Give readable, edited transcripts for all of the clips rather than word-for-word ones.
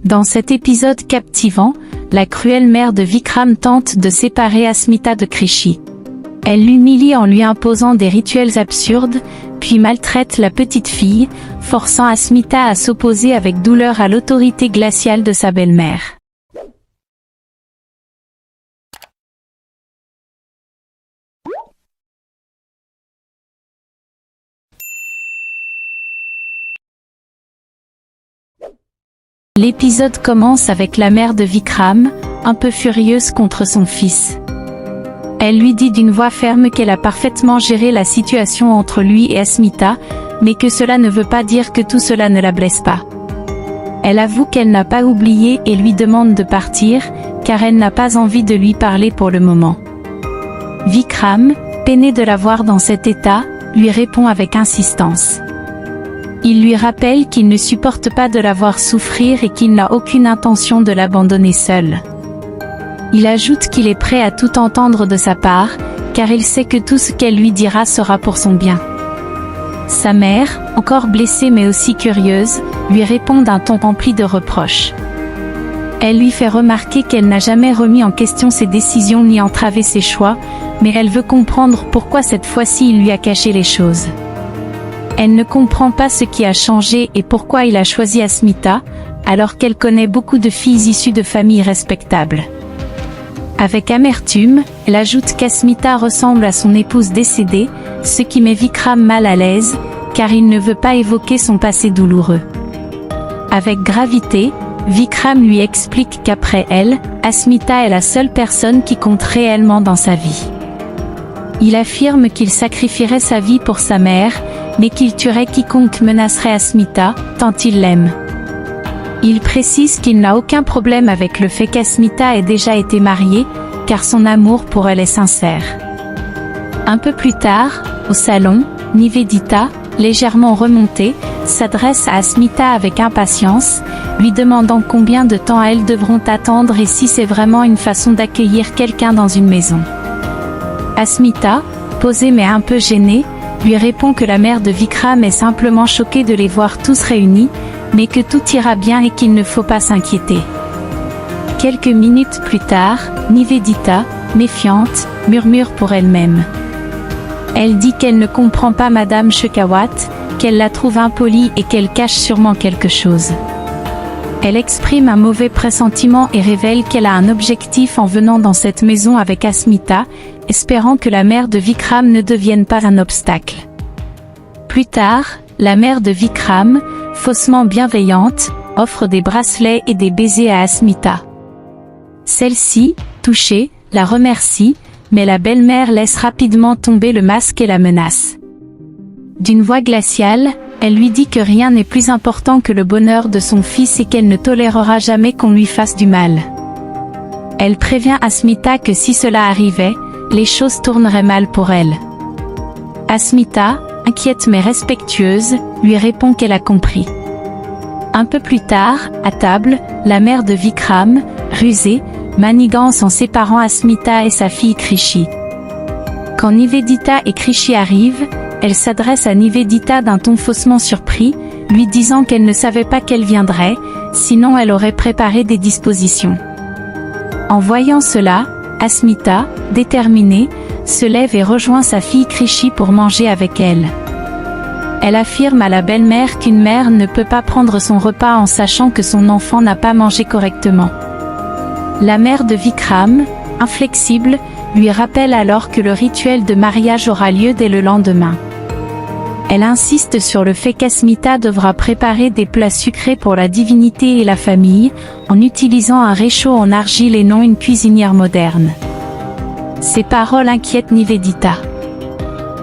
Dans cet épisode captivant, la cruelle mère de Vikram tente de séparer Asmita de Krishi. Elle l'humilie en lui imposant des rituels absurdes, puis maltraite la petite fille, forçant Asmita à s'opposer avec douleur à l'autorité glaciale de sa belle-mère. L'épisode commence avec la mère de Vikram, un peu furieuse contre son fils. Elle lui dit d'une voix ferme qu'elle a parfaitement géré la situation entre lui et Asmita, mais que cela ne veut pas dire que tout cela ne la blesse pas. Elle avoue qu'elle n'a pas oublié et lui demande de partir, car elle n'a pas envie de lui parler pour le moment. Vikram, peiné de la voir dans cet état, lui répond avec insistance. Il lui rappelle qu'il ne supporte pas de la voir souffrir et qu'il n'a aucune intention de l'abandonner seule. Il ajoute qu'il est prêt à tout entendre de sa part, car il sait que tout ce qu'elle lui dira sera pour son bien. Sa mère, encore blessée mais aussi curieuse, lui répond d'un ton rempli de reproches. Elle lui fait remarquer qu'elle n'a jamais remis en question ses décisions ni entravé ses choix, mais elle veut comprendre pourquoi cette fois-ci il lui a caché les choses. Elle ne comprend pas ce qui a changé et pourquoi il a choisi Asmita, alors qu'elle connaît beaucoup de filles issues de familles respectables. Avec amertume, elle ajoute qu'Asmita ressemble à son épouse décédée, ce qui met Vikram mal à l'aise, car il ne veut pas évoquer son passé douloureux. Avec gravité, Vikram lui explique qu'après elle, Asmita est la seule personne qui compte réellement dans sa vie. Il affirme qu'il sacrifierait sa vie pour sa mère, mais qu'il tuerait quiconque menacerait Asmita, tant il l'aime. Il précise qu'il n'a aucun problème avec le fait qu'Asmita ait déjà été mariée, car son amour pour elle est sincère. Un peu plus tard, au salon, Nivedita, légèrement remontée, s'adresse à Asmita avec impatience, lui demandant combien de temps elles devront attendre et si c'est vraiment une façon d'accueillir quelqu'un dans une maison. Asmita, posée mais un peu gênée, lui répond que la mère de Vikram est simplement choquée de les voir tous réunis, mais que tout ira bien et qu'il ne faut pas s'inquiéter. Quelques minutes plus tard, Nivedita, méfiante, murmure pour elle-même. Elle dit qu'elle ne comprend pas Madame Shekhawat, qu'elle la trouve impolie et qu'elle cache sûrement quelque chose. Elle exprime un mauvais pressentiment et révèle qu'elle a un objectif en venant dans cette maison avec Asmita, espérant que la mère de Vikram ne devienne pas un obstacle. Plus tard, la mère de Vikram, faussement bienveillante, offre des bracelets et des baisers à Asmita. Celle-ci, touchée, la remercie, mais la belle-mère laisse rapidement tomber le masque et la menace. D'une voix glaciale, elle lui dit que rien n'est plus important que le bonheur de son fils et qu'elle ne tolérera jamais qu'on lui fasse du mal. Elle prévient Asmita que si cela arrivait, les choses tourneraient mal pour elle. Asmita, inquiète mais respectueuse, lui répond qu'elle a compris. Un peu plus tard, à table, la mère de Vikram, rusée, manigance en séparant Asmita et sa fille Krishi. Quand Nivedita et Krishi arrivent, elle s'adresse à Nivedita d'un ton faussement surpris, lui disant qu'elle ne savait pas qu'elle viendrait, sinon elle aurait préparé des dispositions. En voyant cela, Asmita, déterminée, se lève et rejoint sa fille Krishi pour manger avec elle. Elle affirme à la belle-mère qu'une mère ne peut pas prendre son repas en sachant que son enfant n'a pas mangé correctement. La mère de Vikram, inflexible, lui rappelle alors que le rituel de mariage aura lieu dès le lendemain. Elle insiste sur le fait qu'Asmita devra préparer des plats sucrés pour la divinité et la famille, en utilisant un réchaud en argile et non une cuisinière moderne. Ces paroles inquiètent Nivedita.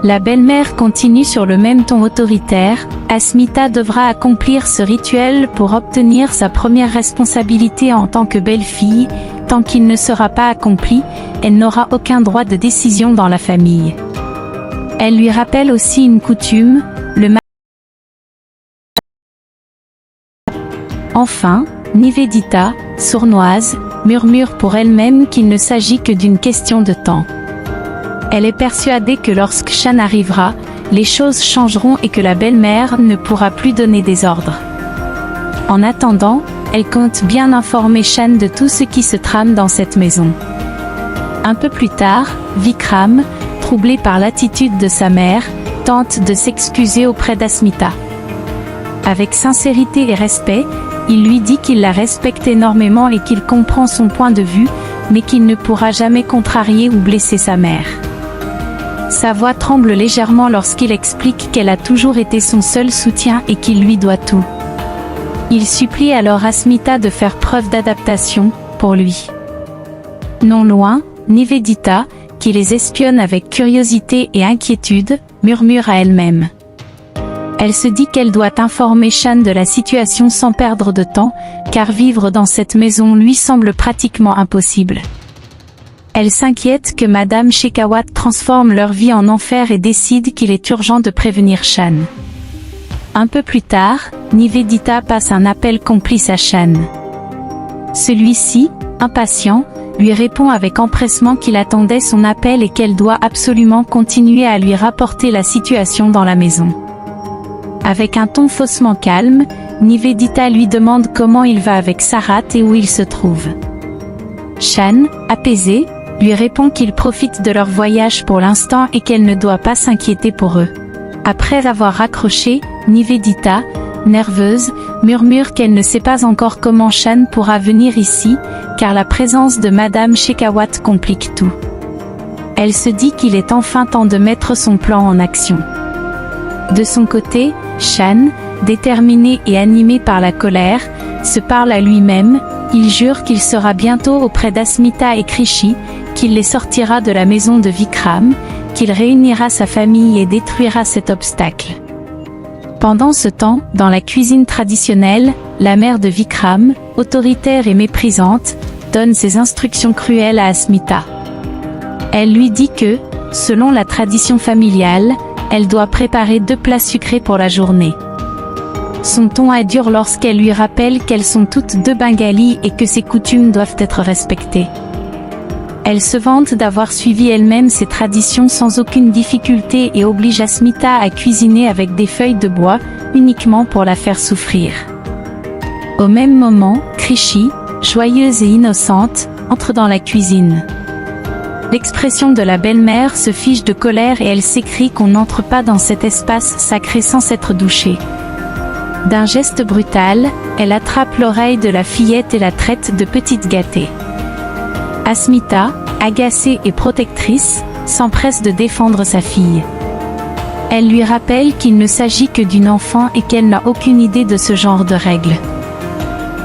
La belle-mère continue sur le même ton autoritaire, Asmita devra accomplir ce rituel pour obtenir sa première responsabilité en tant que belle-fille, tant qu'il ne sera pas accompli, elle n'aura aucun droit de décision dans la famille. Elle lui rappelle aussi une coutume, le mariage. Enfin, Nivedita, sournoise, murmure pour elle-même qu'il ne s'agit que d'une question de temps. Elle est persuadée que lorsque Shan arrivera, les choses changeront et que la belle-mère ne pourra plus donner des ordres. En attendant, elle compte bien informer Shan de tout ce qui se trame dans cette maison. Un peu plus tard, Vikram, troublé par l'attitude de sa mère, tente de s'excuser auprès d'Asmita. Avec sincérité et respect, il lui dit qu'il la respecte énormément et qu'il comprend son point de vue, mais qu'il ne pourra jamais contrarier ou blesser sa mère. Sa voix tremble légèrement lorsqu'il explique qu'elle a toujours été son seul soutien et qu'il lui doit tout. Il supplie alors Asmita de faire preuve d'adaptation, pour lui. Non loin, Nivedita, qui les espionne avec curiosité et inquiétude, murmure à elle-même. Elle se dit qu'elle doit informer Shan de la situation sans perdre de temps, car vivre dans cette maison lui semble pratiquement impossible. Elle s'inquiète que Madame Shekhawat transforme leur vie en enfer et décide qu'il est urgent de prévenir Shan. Un peu plus tard, Nivedita passe un appel complice à Shan. Celui-ci, impatient, lui répond avec empressement qu'il attendait son appel et qu'elle doit absolument continuer à lui rapporter la situation dans la maison. Avec un ton faussement calme, Nivedita lui demande comment il va avec Sarat et où il se trouve. Shan, apaisé, lui répond qu'il profite de leur voyage pour l'instant et qu'elle ne doit pas s'inquiéter pour eux. Après avoir raccroché, Nivedita, nerveuse, murmure qu'elle ne sait pas encore comment Shan pourra venir ici, car la présence de Madame Shekhawat complique tout. Elle se dit qu'il est enfin temps de mettre son plan en action. De son côté, Shan, déterminé et animé par la colère, se parle à lui-même, il jure qu'il sera bientôt auprès d'Asmita et Krishi, qu'il les sortira de la maison de Vikram, qu'il réunira sa famille et détruira cet obstacle. Pendant ce temps, dans la cuisine traditionnelle, la mère de Vikram, autoritaire et méprisante, donne ses instructions cruelles à Asmita. Elle lui dit que, selon la tradition familiale, elle doit préparer 2 plats sucrés pour la journée. Son ton est dur lorsqu'elle lui rappelle qu'elles sont toutes 2 Bengalis et que ses coutumes doivent être respectées. Elle se vante d'avoir suivi elle-même ces traditions sans aucune difficulté et oblige Asmita à cuisiner avec des feuilles de bois, uniquement pour la faire souffrir. Au même moment, Krishi, joyeuse et innocente, entre dans la cuisine. L'expression de la belle-mère se fige de colère et elle s'écrie qu'on n'entre pas dans cet espace sacré sans s'être douché. D'un geste brutal, elle attrape l'oreille de la fillette et la traite de petite gâtée. Asmita, agacée et protectrice, s'empresse de défendre sa fille. Elle lui rappelle qu'il ne s'agit que d'une enfant et qu'elle n'a aucune idée de ce genre de règles.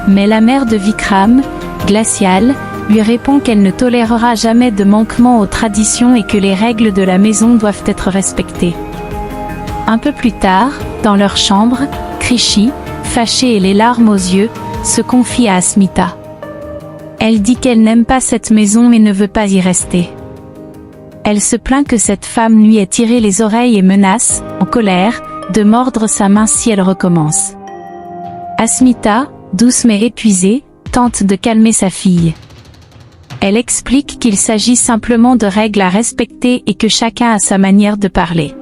Mais la mère de Vikram, glaciale, lui répond qu'elle ne tolérera jamais de manquement aux traditions et que les règles de la maison doivent être respectées. Un peu plus tard, dans leur chambre, Krishi, fâchée et les larmes aux yeux, se confie à Asmita. Elle dit qu'elle n'aime pas cette maison et ne veut pas y rester. Elle se plaint que cette femme lui ait tiré les oreilles et menace, en colère, de mordre sa main si elle recommence. Asmita, douce mais épuisée, tente de calmer sa fille. Elle explique qu'il s'agit simplement de règles à respecter et que chacun a sa manière de parler.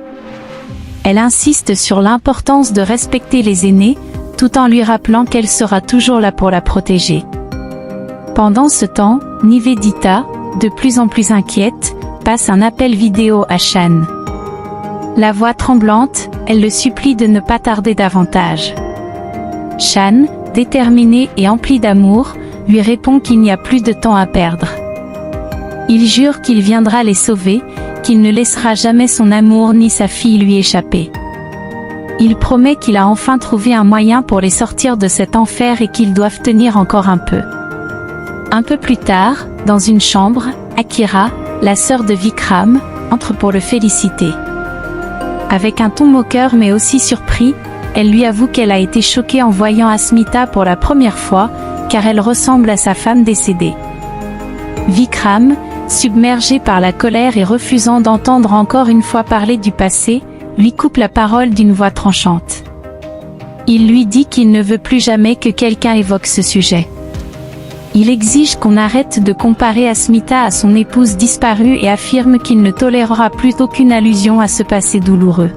Elle insiste sur l'importance de respecter les aînés, tout en lui rappelant qu'elle sera toujours là pour la protéger. Pendant ce temps, Nivedita, de plus en plus inquiète, passe un appel vidéo à Shan. La voix tremblante, elle le supplie de ne pas tarder davantage. Shan, déterminé et empli d'amour, lui répond qu'il n'y a plus de temps à perdre. Il jure qu'il viendra les sauver, qu'il ne laissera jamais son amour ni sa fille lui échapper. Il promet qu'il a enfin trouvé un moyen pour les sortir de cet enfer et qu'ils doivent tenir encore un peu. Un peu plus tard, dans une chambre, Akira, la sœur de Vikram, entre pour le féliciter. Avec un ton moqueur mais aussi surpris, elle lui avoue qu'elle a été choquée en voyant Asmita pour la première fois, car elle ressemble à sa femme décédée. Vikram, submergé par la colère et refusant d'entendre encore une fois parler du passé, lui coupe la parole d'une voix tranchante. Il lui dit qu'il ne veut plus jamais que quelqu'un évoque ce sujet. Il exige qu'on arrête de comparer Asmita à son épouse disparue et affirme qu'il ne tolérera plus aucune allusion à ce passé douloureux.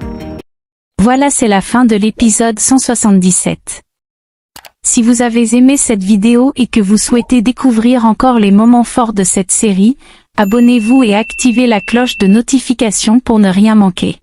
Voilà, c'est la fin de l'épisode 177. Si vous avez aimé cette vidéo et que vous souhaitez découvrir encore les moments forts de cette série, abonnez-vous et activez la cloche de notification pour ne rien manquer.